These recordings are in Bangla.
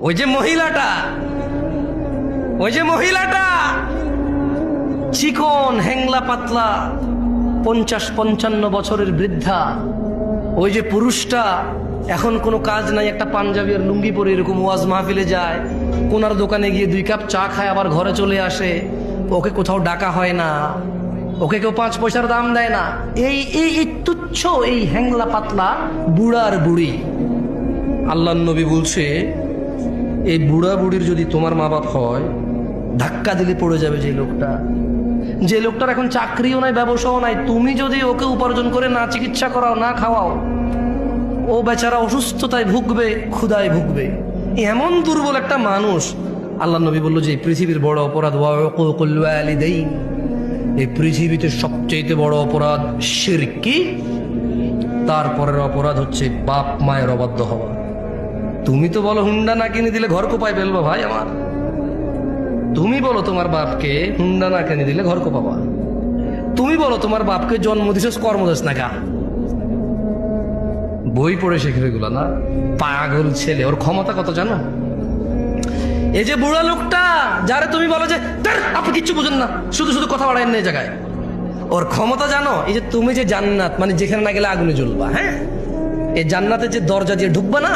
ওই যে মহিলাটা চিকন হ্যাংলা পাতলা 50-55 বছরের বৃদ্ধা, ওই যে পুরুষটা এখন কোনো কাজ নাই, একটা পাঞ্জাবি আর লুঙ্গি পরে এরকম ওয়াজ মাহফিলে যায়, কোনার দোকানে গিয়ে 2 কাপ চা খায় আবার ঘরে চলে আসে, ওকে কোথাও ডাকা হয় না, ওকে কেউ 5 পয়সার দাম দেয় না। এই এই এই তুচ্ছ এই হ্যাংলা পাতলা বুড়ার বুড়ি, আল্লাহর নবী বলছে এই বুড়া বুড়ির যদি তোমার মা বাপ হয়, ধাক্কা দিলে পড়ে যাবে যে লোকটার এখন চাকরিও নাই ব্যবসাও নাই, তুমি যদি ওকে উপার্জন করে না চিকিৎসা করাও না খাওয়াও, ও বেচারা অসুস্থতায় ভুগবে, ক্ষুধায় ভুগবে। এমন দুর্বল একটা মানুষ, আল্লাহ নবী বলল যে পৃথিবীর বড় অপরাধ ওয়াকুল ওয়ালিদাইন, এই পৃথিবীতে সবচেয়ে বড় অপরাধ শিরকি, তারপরের অপরাধ হচ্ছে বাপ মায়ের অবাধ্য হওয়া। তুমি তো বলো হুন্ডা না কিনে দিলে ঘর কোপায় ফেলবো, ভাই আমার তুমি বলো তোমার বাপকে হুন্ডা না কিনে দিলে ঘর কোপাবা, তুমি বলো তোমার বাপকে জন্ম দিছস কর্ম দিস না কা, বই পড়ে শেখবে এগুলা না, পাগল ছেলে। ওর ক্ষমতা কত জানো? এই যে বুড়া লোকটা যারে তুমি বলো যে আপনি কিচ্ছু বুঝেন না, শুধু শুধু কথা বাড়ায় না এই জায়গায়, ওর ক্ষমতা জানো? এই যে তুমি যে জান্নাত, মানে যেখানে না গেলে আগুনে জ্বলবা, হ্যাঁ, এই জান্নাতে যে দরজা দিয়ে ঢুকবা না,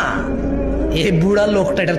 এই বুড়া লোকটা এটা